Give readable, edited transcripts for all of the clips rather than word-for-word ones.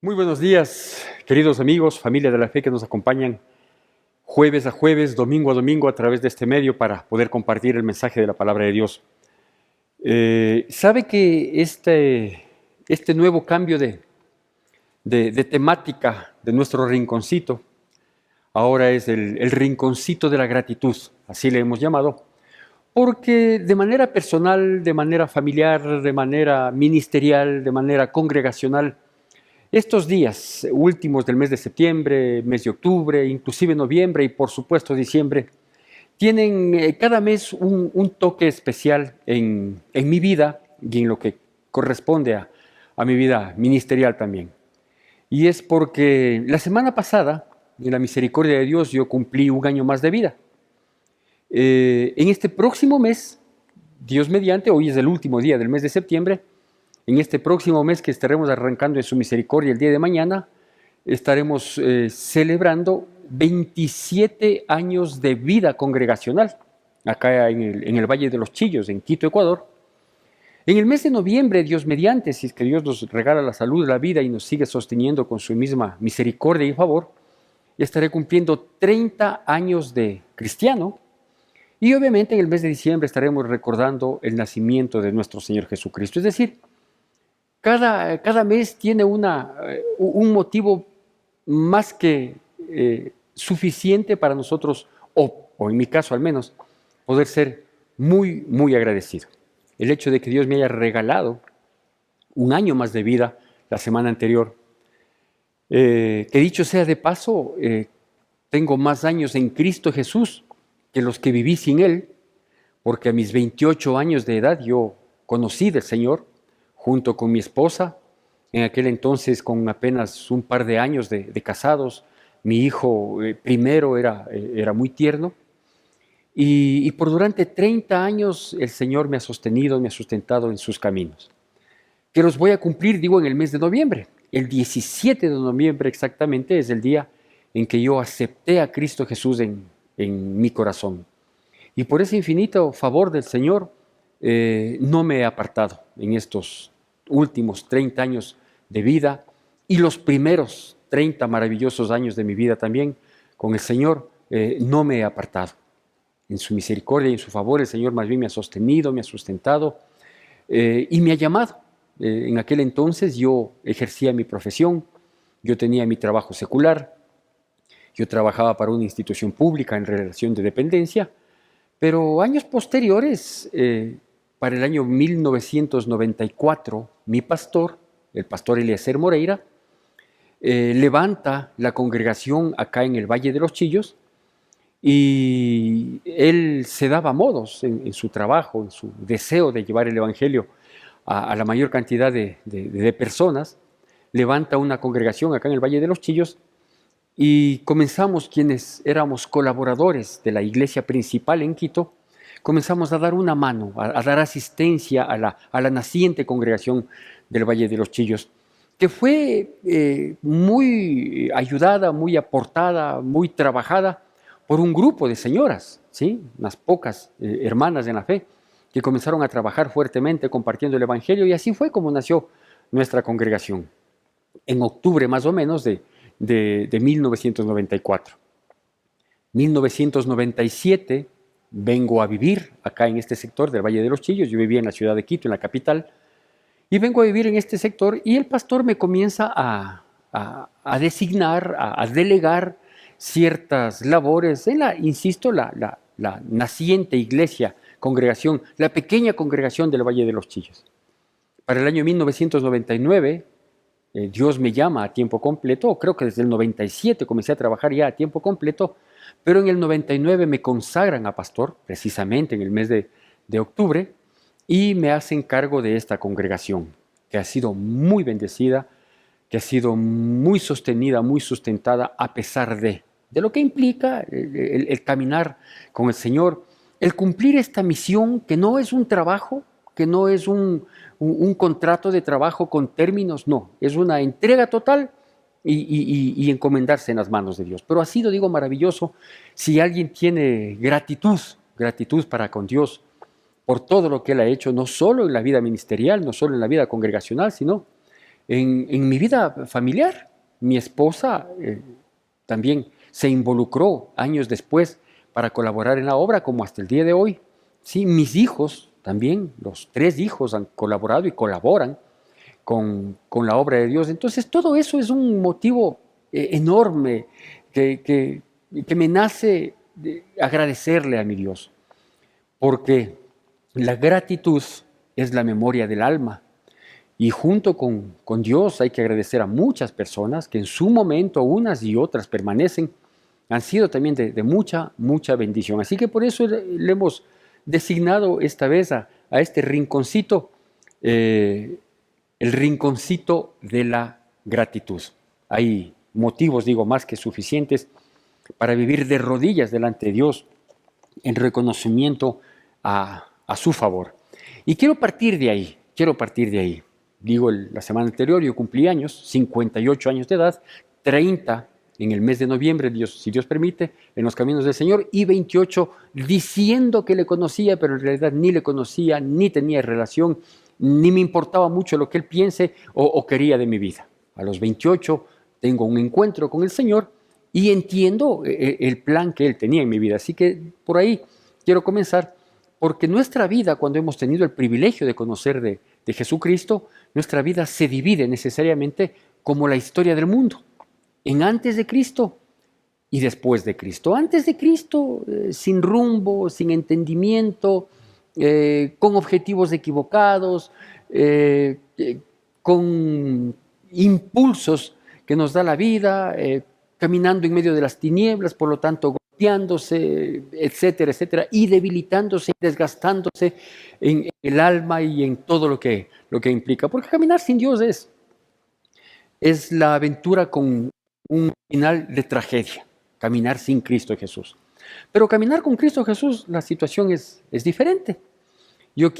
Muy buenos días, queridos amigos, familia de la fe que nos acompañan jueves a jueves, domingo a domingo a través de este medio para poder compartir el mensaje de la palabra de Dios. ¿Sabe que este nuevo cambio de temática de nuestro rinconcito ahora es el rinconcito de la gratitud? Así le hemos llamado, porque de manera personal, de manera familiar, de manera ministerial, de manera congregacional, estos días últimos del mes de septiembre, mes de octubre, inclusive noviembre y por supuesto diciembre, tienen cada mes un toque especial en mi vida y en lo que corresponde a mi vida ministerial también. Y es porque la semana pasada, en la misericordia de Dios, yo cumplí un año más de vida. En este próximo mes, Dios mediante, hoy es el último día del mes de septiembre, en este próximo mes que estaremos arrancando en su misericordia el día de mañana, estaremos celebrando 27 años de vida congregacional, acá en el Valle de los Chillos, en Quito, Ecuador. En el mes de noviembre, Dios mediante, si es que Dios nos regala la salud, la vida y nos sigue sosteniendo con su misma misericordia y favor, estaré cumpliendo 30 años de cristiano. Y obviamente en el mes de diciembre estaremos recordando el nacimiento de nuestro Señor Jesucristo. Es decir, cada mes tiene un motivo más que suficiente para nosotros, o en mi caso al menos, poder ser muy, muy agradecido. El hecho de que Dios me haya regalado un año más de vida la semana anterior, que dicho sea de paso, tengo más años en Cristo Jesús que los que viví sin Él, porque a mis 28 años de edad yo conocí del Señor, junto con mi esposa, en aquel entonces con apenas un par de años de casados. Mi hijo primero era muy tierno y por durante 30 años el Señor me ha sostenido, me ha sustentado en sus caminos, que los voy a cumplir, digo, en el mes de noviembre. El 17 de noviembre exactamente es el día en que yo acepté a Cristo Jesús en mi corazón. Y por ese infinito favor del Señor, no me he apartado en estos últimos 30 años de vida y los primeros 30 maravillosos años de mi vida también con el Señor, no me he apartado. En su misericordia y en su favor el Señor más bien me ha sostenido, me ha sustentado y me ha llamado. En aquel entonces yo ejercía mi profesión, yo tenía mi trabajo secular, yo trabajaba para una institución pública en relación de dependencia, pero años posteriores, para el año 1994, mi pastor, el pastor Eliezer Moreira, levanta la congregación acá en el Valle de los Chillos y él se daba modos en su trabajo, en su deseo de llevar el Evangelio a la mayor cantidad de personas. Levanta una congregación acá en el Valle de los Chillos y comenzamos, quienes éramos colaboradores de la iglesia principal en Quito, comenzamos a dar una mano, a dar asistencia a la naciente congregación del Valle de los Chillos, que fue muy ayudada, muy aportada, muy trabajada por un grupo de señoras, ¿sí? Unas pocas hermanas en la fe, que comenzaron a trabajar fuertemente compartiendo el Evangelio, y así fue como nació nuestra congregación, en octubre más o menos de 1994. 1997 vengo a vivir acá en este sector del Valle de los Chillos. Yo vivía en la ciudad de Quito, en la capital, y vengo a vivir en este sector y el pastor me comienza a designar, a delegar ciertas labores en insisto, la naciente iglesia, congregación, la pequeña congregación del Valle de los Chillos. Para el año 1999, Dios me llama a tiempo completo, creo que desde el 97 comencé a trabajar ya a tiempo completo, pero en el 99 me consagran a pastor, precisamente en el mes de octubre, y me hacen cargo de esta congregación, que ha sido muy bendecida, que ha sido muy sostenida, muy sustentada, a pesar de lo que implica el caminar con el Señor, el cumplir esta misión, que no es un trabajo, que no es un contrato de trabajo con términos, no, es una entrega total y encomendarse en las manos de Dios. Pero ha sido, digo, maravilloso. Si alguien tiene gratitud para con Dios por todo lo que Él ha hecho, no solo en la vida ministerial, no solo en la vida congregacional, sino en mi vida familiar. Mi esposa también se involucró años después para colaborar en la obra, como hasta el día de hoy. Sí, mis hijos también, los 3 hijos han colaborado y colaboran con la obra de Dios. Entonces, todo eso es un motivo enorme que me nace de agradecerle a mi Dios, porque la gratitud es la memoria del alma. Y junto con Dios hay que agradecer a muchas personas que en su momento, unas y otras permanecen, han sido también de mucha, mucha bendición. Así que por eso le hemos designado esta vez a este rinconcito, el rinconcito de la gratitud. Hay motivos, digo, más que suficientes para vivir de rodillas delante de Dios en reconocimiento a su favor. Y quiero partir de ahí. Digo, la semana anterior yo cumplí años, 58 años de edad, 30 en el mes de noviembre, si Dios permite, en los caminos del Señor, y 28 diciendo que le conocía, pero en realidad ni le conocía, ni tenía relación, ni me importaba mucho lo que Él piense o quería de mi vida. A los 28 tengo un encuentro con el Señor y entiendo el plan que Él tenía en mi vida. Así que por ahí quiero comenzar, porque nuestra vida, cuando hemos tenido el privilegio de conocer de Jesucristo, nuestra vida se divide necesariamente como la historia del mundo, en antes de Cristo y después de Cristo. Antes de Cristo, sin rumbo, sin entendimiento, con objetivos equivocados, con impulsos que nos da la vida, caminando en medio de las tinieblas, por lo tanto golpeándose, etcétera, etcétera, y debilitándose, desgastándose en el alma y en todo lo que implica. Porque caminar sin Dios es la aventura con un final de tragedia, caminar sin Cristo Jesús. Pero caminar con Cristo Jesús, la situación es diferente. Yo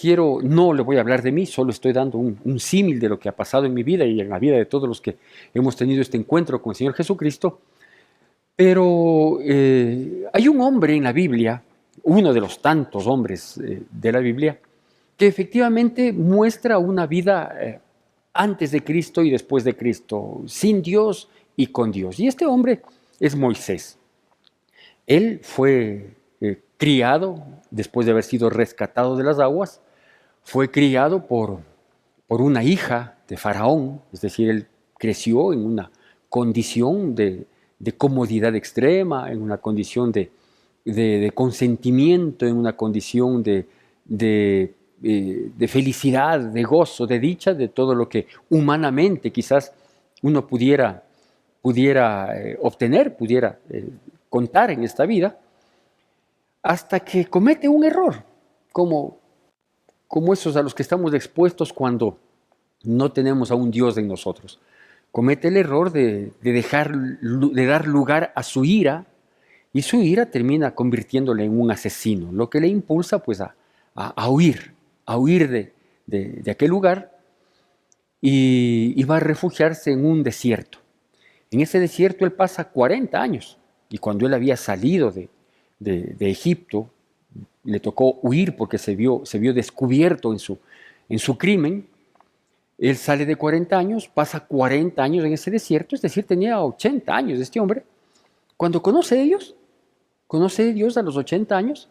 no le voy a hablar de mí, solo estoy dando un símil de lo que ha pasado en mi vida y en la vida de todos los que hemos tenido este encuentro con el Señor Jesucristo. Pero hay un hombre en la Biblia, uno de los tantos hombres de la Biblia, que efectivamente muestra una vida antes de Cristo y después de Cristo, sin Dios y con Dios. Y este hombre es Moisés. Él fue criado, después de haber sido rescatado de las aguas, fue criado por una hija de Faraón, es decir, él creció en una condición de comodidad extrema, en una condición de consentimiento, en una condición de felicidad, de gozo, de dicha, de todo lo que humanamente quizás uno pudiera obtener, pudiera contar en esta vida, hasta que comete un error, como esos a los que estamos expuestos cuando no tenemos a un Dios en nosotros. Comete el error de dar lugar a su ira, y su ira termina convirtiéndole en un asesino, lo que le impulsa pues a huir de aquel lugar y va a refugiarse en un desierto. En ese desierto él pasa 40 años, y cuando él había salido de Egipto, le tocó huir porque se vio descubierto en su crimen. Él sale de 40 años, pasa 40 años en ese desierto, es decir, tenía 80 años este hombre. Cuando conoce a Dios a los 80 años,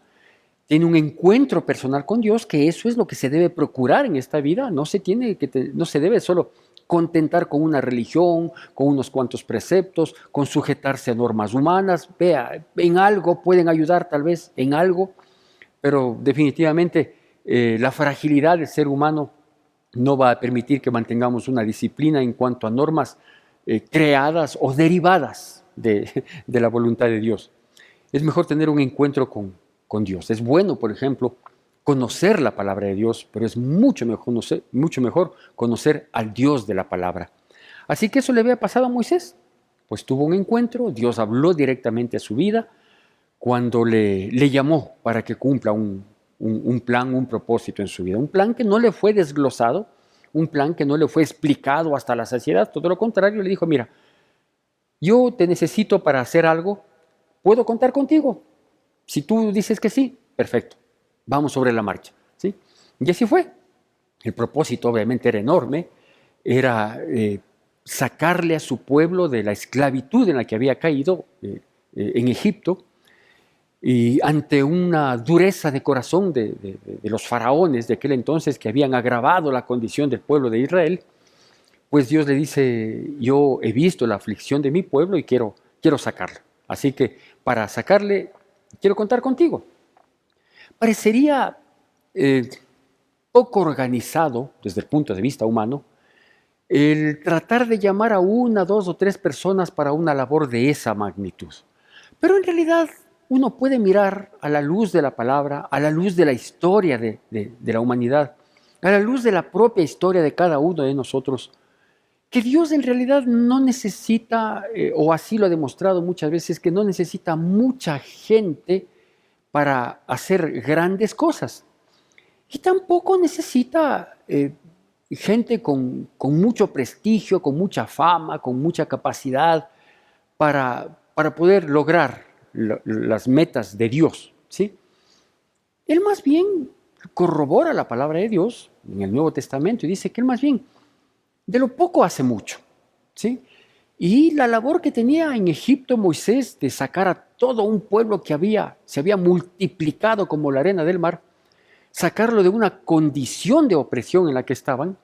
tiene un encuentro personal con Dios, que eso es lo que se debe procurar en esta vida. No se debe solo contentar con una religión, con unos cuantos preceptos, con sujetarse a normas humanas. Vea, en algo pueden ayudar, tal vez, en algo, pero definitivamente la fragilidad del ser humano no va a permitir que mantengamos una disciplina en cuanto a normas creadas o derivadas de la voluntad de Dios. Es mejor tener un encuentro con Dios. Es bueno, por ejemplo, conocer la palabra de Dios, pero es mucho mejor conocer al Dios de la palabra. Así que eso le había pasado a Moisés. Pues tuvo un encuentro, Dios habló directamente a su vida cuando le llamó para que cumpla un plan, un propósito en su vida. Un plan que no le fue desglosado, un plan que no le fue explicado hasta la saciedad. Todo lo contrario, le dijo: mira, yo te necesito para hacer algo, ¿puedo contar contigo? Si tú dices que sí, perfecto, vamos sobre la marcha, ¿sí? Y así fue. El propósito obviamente era enorme. era sacarle a su pueblo de la esclavitud en la que había caído en Egipto, y ante una dureza de corazón de los faraones de aquel entonces que habían agravado la condición del pueblo de Israel, pues Dios le dice: yo he visto la aflicción de mi pueblo y quiero sacarlo. Así que para sacarle, quiero contar contigo. Parecería poco organizado desde el punto de vista humano el tratar de llamar a una, dos o tres personas para una labor de esa magnitud. Pero en realidad uno puede mirar a la luz de la palabra, a la luz de la historia de la humanidad, a la luz de la propia historia de cada uno de nosotros, que Dios en realidad no necesita, o así lo ha demostrado muchas veces, que no necesita mucha gente para hacer grandes cosas. Y tampoco necesita gente con mucho prestigio, con mucha fama, con mucha capacidad para poder lograr las metas de Dios, ¿sí? Él más bien corrobora la palabra de Dios en el Nuevo Testamento y dice que él más bien de lo poco hace mucho, ¿sí? Y la labor que tenía en Egipto Moisés de sacar a todo un pueblo que se había multiplicado como la arena del mar, sacarlo de una condición de opresión en la que estaban,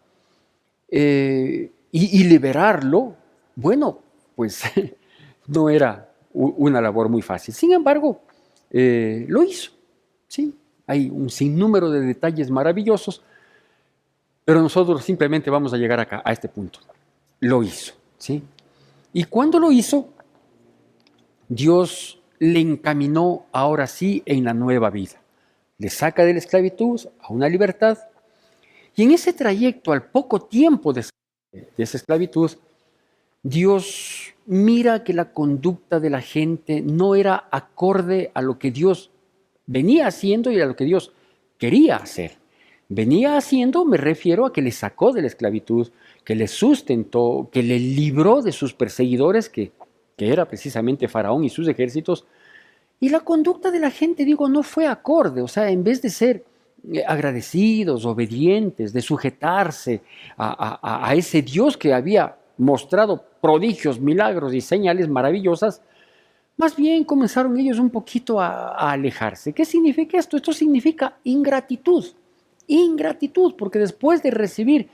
y liberarlo, bueno, pues no era una labor muy fácil. Sin embargo, lo hizo, ¿sí? Hay un sinnúmero de detalles maravillosos, pero nosotros simplemente vamos a llegar acá, a este punto. Lo hizo, ¿sí? Y cuando lo hizo, Dios le encaminó ahora sí en la nueva vida. Le saca de la esclavitud a una libertad. Y en ese trayecto, al poco tiempo de esa esclavitud, Dios mira que la conducta de la gente no era acorde a lo que Dios venía haciendo y a lo que Dios quería hacer. Venía haciendo, me refiero a que le sacó de la esclavitud, que le sustentó, que le libró de sus perseguidores, que era precisamente Faraón y sus ejércitos. Y la conducta de la gente, digo, no fue acorde. O sea, en vez de ser agradecidos, obedientes, de sujetarse a ese Dios que había mostrado prodigios, milagros y señales maravillosas, más bien comenzaron ellos un poquito a alejarse. ¿Qué significa esto? Esto significa ingratitud. Ingratitud, porque después de recibir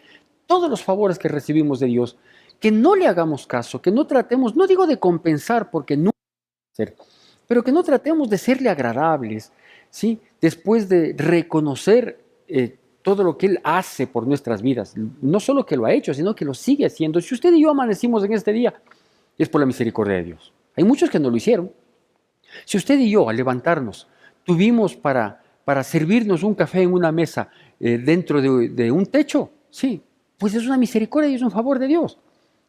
todos los favores que recibimos de Dios, que no le hagamos caso, que no tratemos, no digo de compensar, porque no ser, pero que no tratemos de serle agradables, ¿sí? Después de reconocer todo lo que Él hace por nuestras vidas. No solo que lo ha hecho, sino que lo sigue haciendo. Si usted y yo amanecimos en este día, es por la misericordia de Dios. Hay muchos que no lo hicieron. Si usted y yo, al levantarnos, tuvimos para servirnos un café en una mesa dentro de un techo, sí, pues es una misericordia y es un favor de Dios.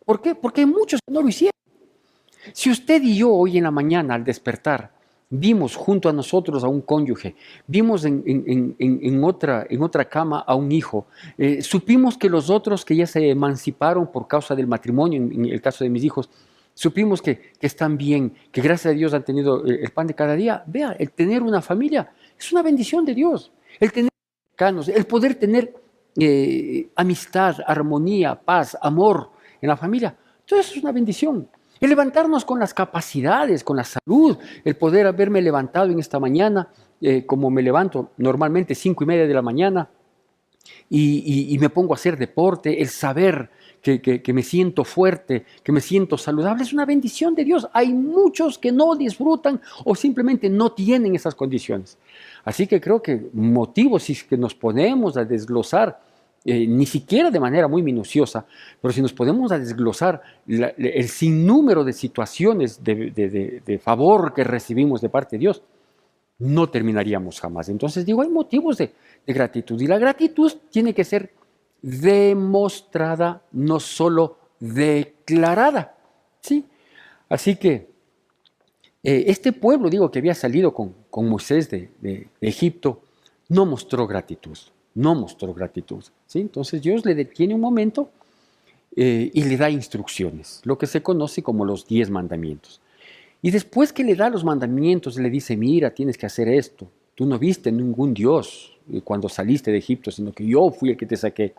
¿Por qué? Porque hay muchos que no lo hicieron. Si usted y yo hoy en la mañana al despertar vimos junto a nosotros a un cónyuge, vimos en otra cama a un hijo, supimos que los otros que ya se emanciparon por causa del matrimonio, en el caso de mis hijos, supimos que están bien, que gracias a Dios han tenido el pan de cada día. Vea, el tener una familia es una bendición de Dios. El tener cercanos, el poder tener amistad, armonía, paz, amor en la familia, todo eso es una bendición. El levantarnos con las capacidades, con la salud, el poder haberme levantado en esta mañana, como me levanto normalmente 5:30 de la mañana, y me pongo a hacer deporte, el saber que me siento fuerte, que me siento saludable, es una bendición de Dios. Hay muchos que no disfrutan o simplemente no tienen esas condiciones. Así que creo que motivos, si es que nos ponemos a desglosar, ni siquiera de manera muy minuciosa, pero si nos ponemos a desglosar el sinnúmero de situaciones de favor que recibimos de parte de Dios, no terminaríamos jamás. Entonces digo, hay motivos de gratitud, y la gratitud tiene que ser demostrada, no solo declarada, ¿sí? Así que este pueblo, digo, que había salido con Moisés de Egipto, no mostró gratitud, ¿sí? Entonces Dios le detiene un momento y le da instrucciones, lo que se conoce como los 10 mandamientos. Y después que le da los mandamientos, le dice: mira, tienes que hacer esto. Tú no viste ningún Dios cuando saliste de Egipto, sino que yo fui el que te saqué.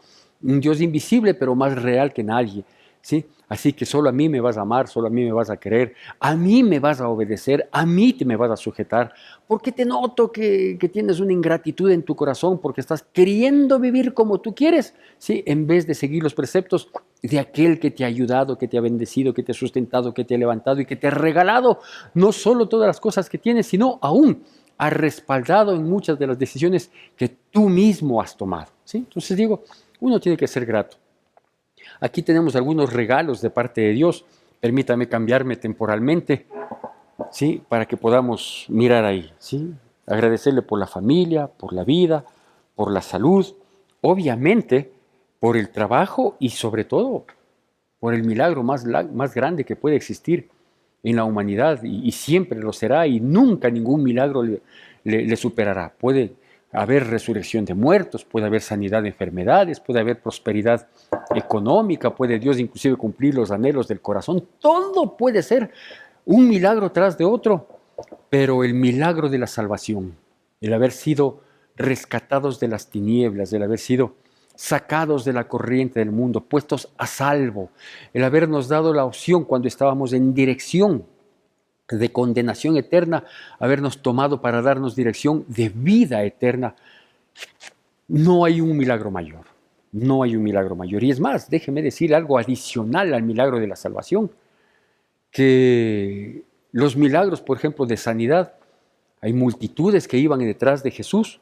un Dios invisible, pero más real que nadie, ¿sí? Así que solo a mí me vas a amar, solo a mí me vas a querer, a mí me vas a obedecer, a mí te me vas a sujetar, porque te noto que tienes una ingratitud en tu corazón, porque estás queriendo vivir como tú quieres, ¿sí? En vez de seguir los preceptos de aquel que te ha ayudado, que te ha bendecido, que te ha sustentado, que te ha levantado y que te ha regalado no solo todas las cosas que tienes, sino aún ha respaldado en muchas de las decisiones que tú mismo has tomado, ¿sí? Entonces digo, uno tiene que ser grato. Aquí tenemos algunos regalos de parte de Dios. Permítame cambiarme temporalmente, ¿sí? Para que podamos mirar ahí, ¿sí? Agradecerle por la familia, por la vida, por la salud, obviamente por el trabajo y sobre todo por el milagro más grande que puede existir en la humanidad y siempre lo será y nunca ningún milagro le superará. Puede haber resurrección de muertos, puede haber sanidad de enfermedades, puede haber prosperidad económica, puede Dios inclusive cumplir los anhelos del corazón. Todo puede ser un milagro tras de otro, pero el milagro de la salvación, el haber sido rescatados de las tinieblas, el haber sido sacados de la corriente del mundo, puestos a salvo, el habernos dado la opción cuando estábamos en dirección de condenación eterna, habernos tomado para darnos dirección de vida eterna. No hay un milagro mayor, no hay un milagro mayor. Y es más, déjeme decir algo adicional al milagro de la salvación, que los milagros, por ejemplo, de sanidad, hay multitudes que iban detrás de Jesús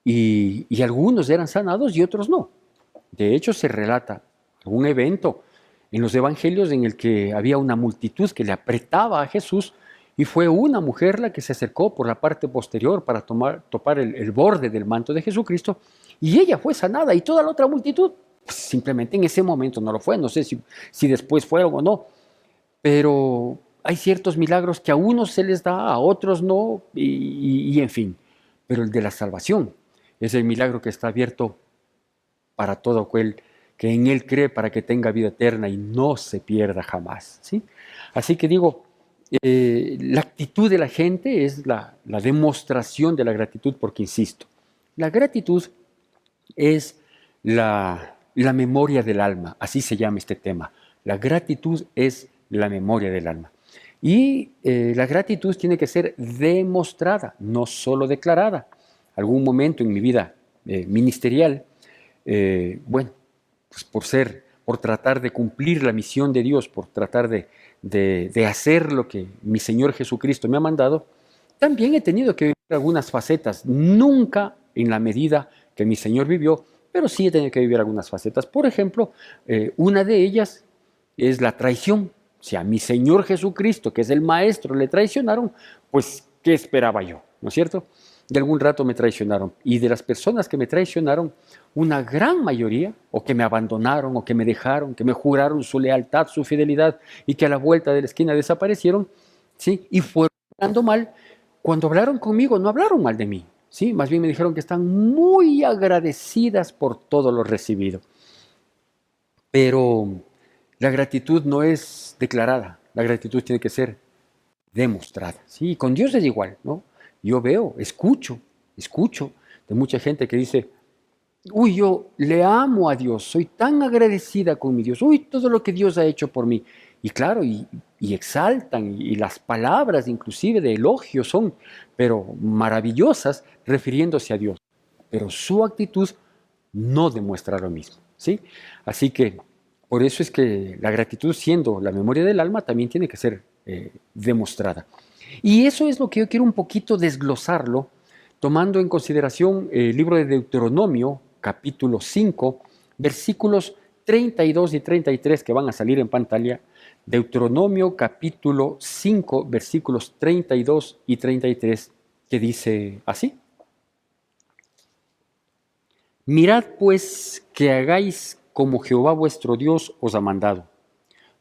y algunos eran sanados y otros no. De hecho, se relata un evento en los evangelios en el que había una multitud que le apretaba a Jesús y fue una mujer la que se acercó por la parte posterior para topar el borde del manto de Jesucristo y ella fue sanada y toda la otra multitud pues, simplemente en ese momento no lo fue. No sé si después fueron o no, pero hay ciertos milagros que a unos se les da, a otros no, y en fin. Pero el de la salvación es el milagro que está abierto para todo aquel que en Él cree, para que tenga vida eterna y no se pierda jamás, ¿sí? Así que digo, la actitud de la gente es la demostración de la gratitud, porque insisto, la gratitud es la memoria del alma, así se llama este tema. La gratitud es la memoria del alma. Y la gratitud tiene que ser demostrada, no solo declarada. Algún momento en mi vida ministerial, bueno, pues por tratar de cumplir la misión de Dios, por tratar de hacer lo que mi Señor Jesucristo me ha mandado, también he tenido que vivir algunas facetas, nunca en la medida que mi Señor vivió, pero sí he tenido que vivir algunas facetas. Por ejemplo, una de ellas es la traición. Si a mi Señor Jesucristo, que es el Maestro, le traicionaron, pues, ¿qué esperaba yo? ¿No es cierto? De algún rato me traicionaron. Y de las personas que me traicionaron, una gran mayoría, o que me abandonaron, o que me dejaron, que me juraron su lealtad, su fidelidad, y que a la vuelta de la esquina desaparecieron, ¿sí? Y fueron hablando mal. Cuando hablaron conmigo, no hablaron mal de mí, ¿sí? Más bien me dijeron que están muy agradecidas por todo lo recibido. Pero la gratitud no es declarada, la gratitud tiene que ser demostrada. Sí, con Dios es igual, ¿no? Yo veo, escucho de mucha gente que dice, uy, yo le amo a Dios, soy tan agradecida con mi Dios, uy, todo lo que Dios ha hecho por mí. Y claro, y exaltan, y las palabras inclusive de elogio son, pero maravillosas, refiriéndose a Dios. Pero su actitud no demuestra lo mismo, ¿sí? Así que por eso es que la gratitud, siendo la memoria del alma, también tiene que ser demostrada. Y eso es lo que yo quiero un poquito desglosarlo, tomando en consideración el libro de Deuteronomio, capítulo 5, versículos 32 y 33 que van a salir en pantalla. Deuteronomio, capítulo 5, versículos 32 y 33, que dice así. Mirad pues que hagáis como Jehová vuestro Dios os ha mandado.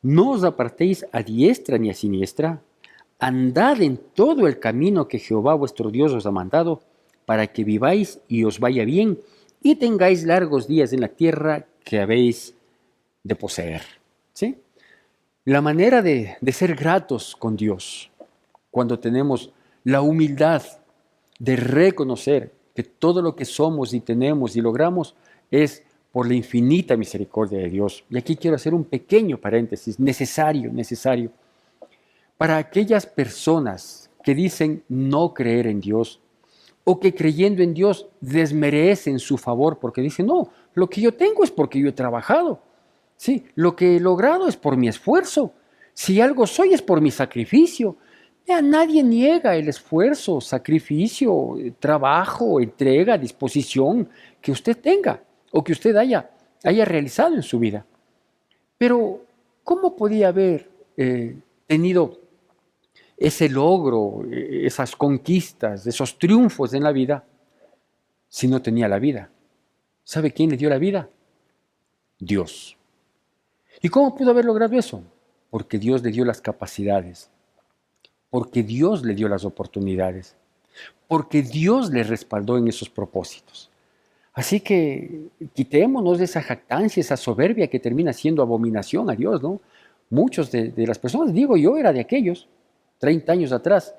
No os apartéis a diestra ni a siniestra. Andad en todo el camino que Jehová vuestro Dios os ha mandado, para que viváis y os vaya bien, y tengáis largos días en la tierra que habéis de poseer. ¿Sí? La manera de ser gratos con Dios, cuando tenemos la humildad de reconocer que todo lo que somos y tenemos y logramos es por la infinita misericordia de Dios. Y aquí quiero hacer un pequeño paréntesis, necesario, para aquellas personas que dicen no creer en Dios o que creyendo en Dios desmerecen su favor porque dicen, no, lo que yo tengo es porque yo he trabajado. Sí, lo que he logrado es por mi esfuerzo. Si algo soy es por mi sacrificio. Vea, nadie niega el esfuerzo, sacrificio, trabajo, entrega, disposición que usted tenga o que usted haya realizado en su vida. Pero, ¿cómo podía haber tenido ese logro, esas conquistas, esos triunfos en la vida si no tenía la vida? ¿Sabe quién le dio la vida? Dios. ¿Y cómo pudo haber logrado eso? Porque Dios le dio las capacidades, porque Dios le dio las oportunidades, porque Dios le respaldó en esos propósitos. Así que quitémonos de esa jactancia, esa soberbia que termina siendo abominación a Dios, ¿no? Muchos de las personas, digo yo, era de aquellos, 30 años atrás.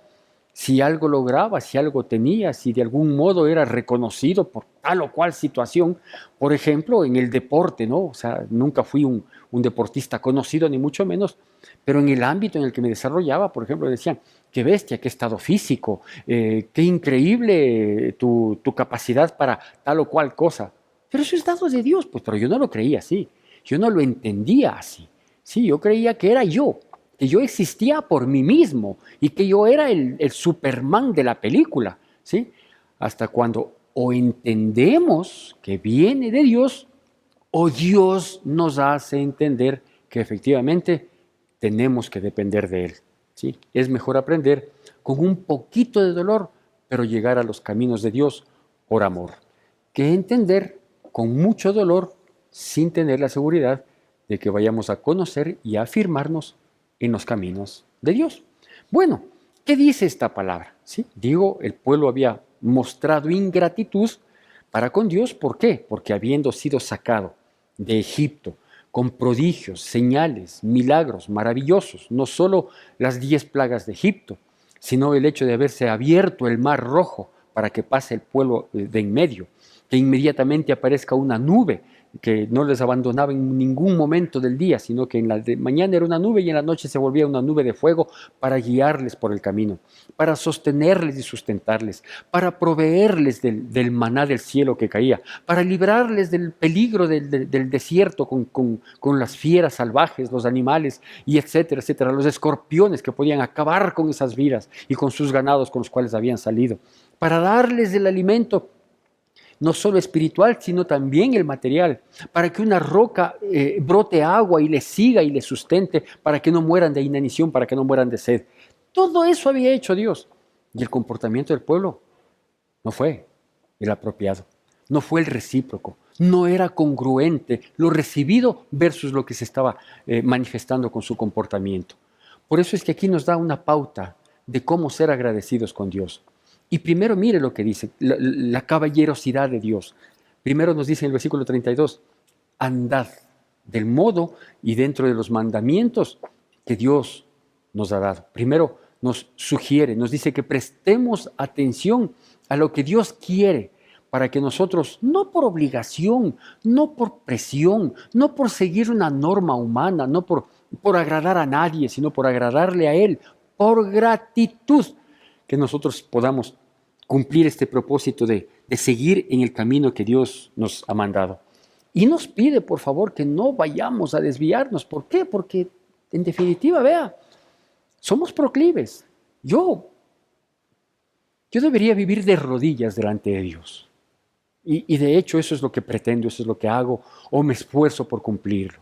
Si algo lograba, si algo tenía, si de algún modo era reconocido por tal o cual situación, por ejemplo, en el deporte, ¿no? O sea, nunca fui un deportista conocido, ni mucho menos, pero en el ámbito en el que me desarrollaba, por ejemplo, decían, qué bestia, qué estado físico, qué increíble tu capacidad para tal o cual cosa. Pero eso es dado de Dios, pues, pero yo no lo creía así, yo no lo entendía así. Sí, yo creía que era yo, que yo existía por mí mismo y que yo era el Superman de la película, ¿sí? Hasta cuando o entendemos que viene de Dios o Dios nos hace entender que efectivamente tenemos que depender de Él, ¿sí? Es mejor aprender con un poquito de dolor, pero llegar a los caminos de Dios por amor, que entender con mucho dolor sin tener la seguridad de que vayamos a conocer y a afirmarnos en los caminos de Dios. Bueno, ¿qué dice esta palabra? ¿Sí? Digo, el pueblo había mostrado ingratitud para con Dios. ¿Por qué? Porque habiendo sido sacado de Egipto con prodigios, señales, milagros maravillosos, no solo las 10 plagas de Egipto, sino el hecho de haberse abierto el mar rojo para que pase el pueblo de en medio, que inmediatamente aparezca una nube que no les abandonaba en ningún momento del día, sino que en la mañana era una nube y en la noche se volvía una nube de fuego para guiarles por el camino, para sostenerles y sustentarles, para proveerles del maná del cielo que caía, para librarles del peligro del desierto con las fieras salvajes, los animales y etcétera, etcétera, los escorpiones que podían acabar con esas vidas y con sus ganados con los cuales habían salido, para darles el alimento no solo espiritual, sino también el material, para que una roca brote agua y les siga y les sustente, para que no mueran de inanición, para que no mueran de sed. Todo eso había hecho Dios. Y el comportamiento del pueblo no fue el apropiado, no fue el recíproco, no era congruente lo recibido versus lo que se estaba manifestando con su comportamiento. Por eso es que aquí nos da una pauta de cómo ser agradecidos con Dios. Y primero mire lo que dice, la caballerosidad de Dios. Primero nos dice en el versículo 32, andad del modo y dentro de los mandamientos que Dios nos ha dado. Primero nos sugiere, nos dice que prestemos atención a lo que Dios quiere para que nosotros, no por obligación, no por presión, no por seguir una norma humana, no por agradar a nadie, sino por agradarle a Él, por gratitud, que nosotros podamos cumplir este propósito de seguir en el camino que Dios nos ha mandado. Y nos pide, por favor, que no vayamos a desviarnos. ¿Por qué? Porque, en definitiva, vea, somos proclives. Yo debería vivir de rodillas delante de Dios. Y de hecho eso es lo que pretendo, eso es lo que hago, o me esfuerzo por cumplirlo.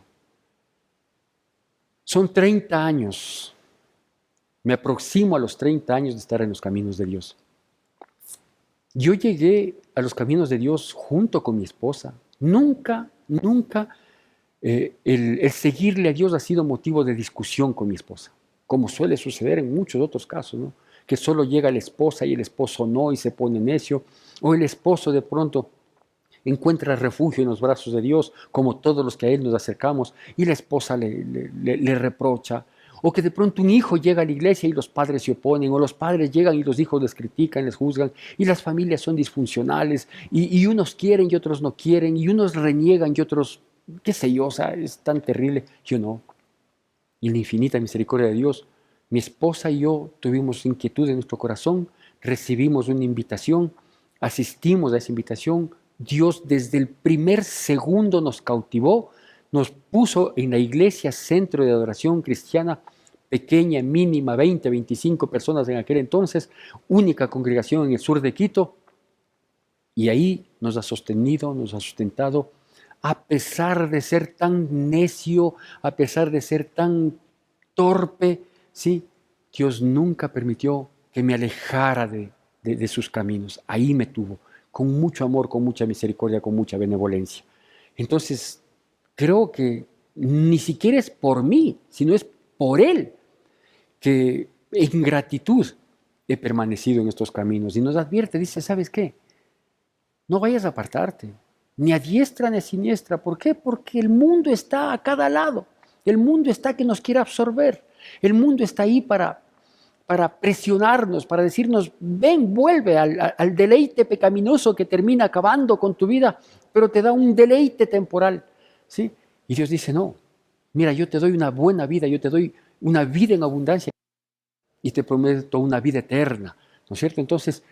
Son 30 años. Me aproximo a los 30 años de estar en los caminos de Dios. Yo llegué a los caminos de Dios junto con mi esposa. Nunca el seguirle a Dios ha sido motivo de discusión con mi esposa, como suele suceder en muchos otros casos, ¿no? Que solo llega la esposa y el esposo no y se pone necio, o el esposo de pronto encuentra refugio en los brazos de Dios, como todos los que a Él nos acercamos, y la esposa le reprocha, o que de pronto un hijo llega a la iglesia y los padres se oponen, o los padres llegan y los hijos les critican, les juzgan, y las familias son disfuncionales, y unos quieren y otros no quieren, y unos reniegan y otros, qué sé yo, o sea, es tan terrible. Yo no. Y en la infinita misericordia de Dios, mi esposa y yo tuvimos inquietud en nuestro corazón, recibimos una invitación, asistimos a esa invitación. Dios desde el primer segundo nos cautivó, nos puso en la iglesia centro de adoración cristiana, pequeña, mínima, 20, 25 personas en aquel entonces, única congregación en el sur de Quito, y ahí nos ha sostenido, nos ha sustentado, a pesar de ser tan necio, a pesar de ser tan torpe, ¿sí? Dios nunca permitió que me alejara de sus caminos. Ahí me tuvo, con mucho amor, con mucha misericordia, con mucha benevolencia. Entonces, creo que ni siquiera es por mí, sino es por Él que en gratitud he permanecido en estos caminos. Y nos advierte, dice, ¿sabes qué? No vayas a apartarte, ni a diestra ni a siniestra. ¿Por qué? Porque el mundo está a cada lado. El mundo está que nos quiere absorber. El mundo está ahí para presionarnos, para decirnos, ven, vuelve al deleite pecaminoso que termina acabando con tu vida, pero te da un deleite temporal, ¿sí? Y Dios dice, no, mira, yo te doy una buena vida, yo te doy una vida en abundancia y te prometo una vida eterna, ¿no es cierto? Entonces,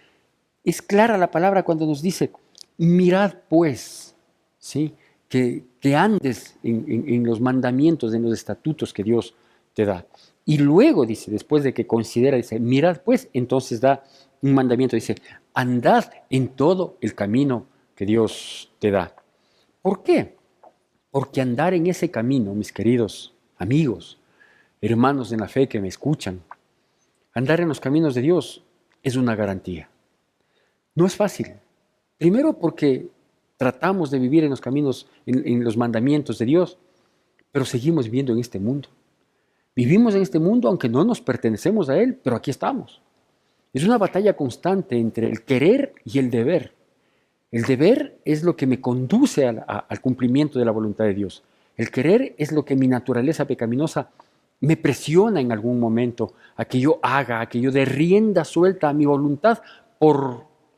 es clara la palabra cuando nos dice, mirad pues, ¿sí? Que andes en los mandamientos, en los estatutos que Dios te da. Y luego dice, después de que considera, dice, mirad pues, entonces da un mandamiento, dice, andad en todo el camino que Dios te da. ¿Por qué? Porque andar en ese camino, mis queridos amigos, hermanos en la fe que me escuchan, andar en los caminos de Dios es una garantía. No es fácil. Primero porque tratamos de vivir en los caminos, en los mandamientos de Dios, pero seguimos viviendo en este mundo. Vivimos en este mundo aunque no nos pertenecemos a él, pero aquí estamos. Es una batalla constante entre el querer y el deber. El deber es lo que me conduce al cumplimiento de la voluntad de Dios. El querer es lo que mi naturaleza pecaminosa me presiona en algún momento a que yo haga, a que yo dé rienda suelta a mi voluntad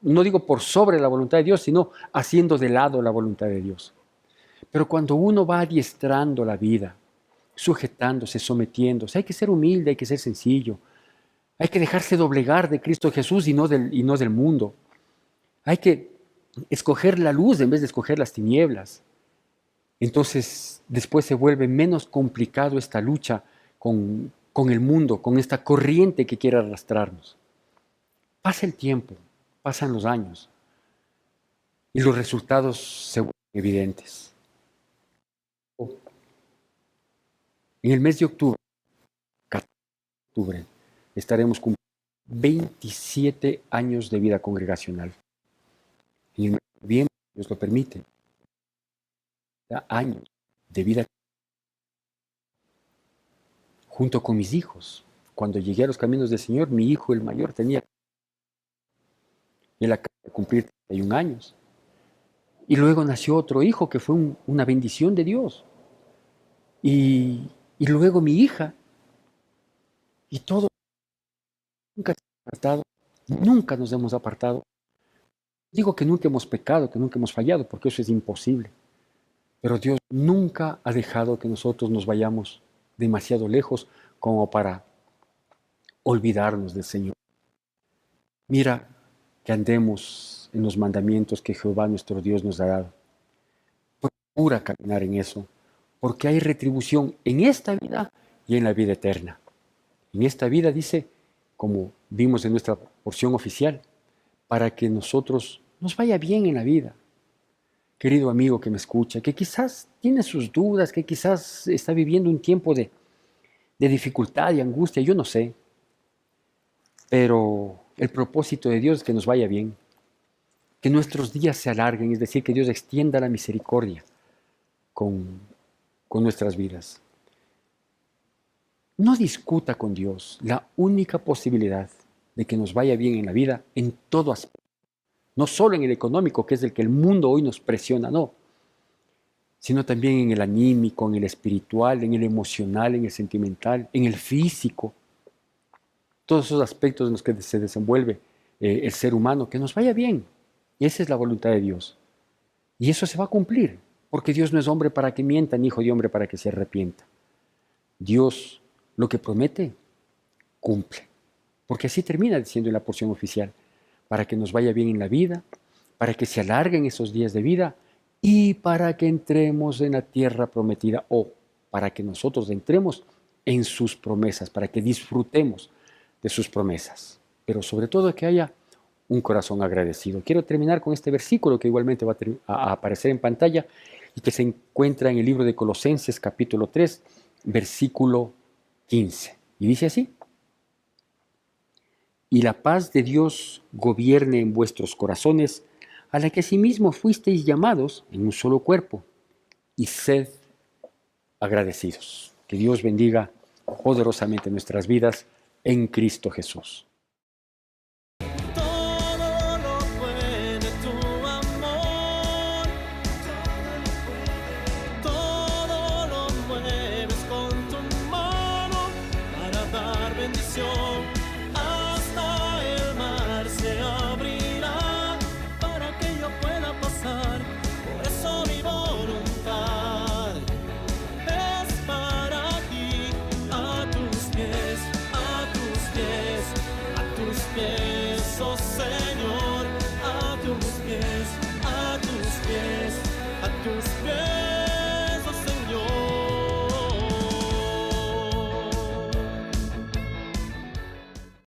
no digo por sobre la voluntad de Dios, sino haciendo de lado la voluntad de Dios. Pero cuando uno va adiestrando la vida, sujetándose, sometiéndose, hay que ser humilde, hay que ser sencillo, hay que dejarse doblegar de Cristo Jesús y no del mundo. Hay que escoger la luz en vez de escoger las tinieblas. Entonces, después se vuelve menos complicado esta lucha con el mundo, con esta corriente que quiere arrastrarnos. Pasa el tiempo, pasan los años y los resultados se vuelven evidentes. En el mes de octubre, 14 de octubre, estaremos cumpliendo 27 años de vida congregacional. En el mes de noviembre, Dios lo permite, años de vida junto con mis hijos. Cuando llegué a los caminos del Señor, mi hijo, el mayor, él acaba de cumplir 31 años. Y luego nació otro hijo que fue una bendición de Dios. Y luego mi hija. Y todo, nunca se ha apartado, nunca nos hemos apartado. Digo que nunca hemos pecado, que nunca hemos fallado, porque eso es imposible. Pero Dios nunca ha dejado que nosotros nos vayamos demasiado lejos como para olvidarnos del Señor. Mira que andemos en los mandamientos que Jehová nuestro Dios nos ha dado. Procura caminar en eso, porque hay retribución en esta vida y en la vida eterna. En esta vida dice, como vimos en nuestra porción oficial, para que nosotros nos vaya bien en la vida. Querido amigo que me escucha, que quizás tiene sus dudas, que quizás está viviendo un tiempo de dificultad y angustia, yo no sé. Pero el propósito de Dios es que nos vaya bien, que nuestros días se alarguen, es decir, que Dios extienda la misericordia con nuestras vidas. No discuta con Dios la única posibilidad de que nos vaya bien en la vida en todo aspecto. No solo en el económico, que es el que el mundo hoy nos presiona, no. sino también en el anímico, en el espiritual, en el emocional, en el sentimental, en el físico. Todos esos aspectos en los que se desenvuelve el ser humano, que nos vaya bien. Y esa es la voluntad de Dios. Y eso se va a cumplir, porque Dios no es hombre para que mienta, ni hijo de hombre para que se arrepienta. Dios lo que promete, cumple. Porque así termina diciendo en la porción oficial, para que nos vaya bien en la vida, para que se alarguen esos días de vida y para que entremos en la tierra prometida o para que nosotros entremos en sus promesas, para que disfrutemos de sus promesas. Pero sobre todo que haya un corazón agradecido. Quiero terminar con este versículo que igualmente va a aparecer en pantalla y que se encuentra en el libro de Colosenses capítulo 3, versículo 15. Y dice así: y la paz de Dios gobierne en vuestros corazones, a la que asimismo fuisteis llamados en un solo cuerpo, y sed agradecidos. Que Dios bendiga poderosamente nuestras vidas en Cristo Jesús.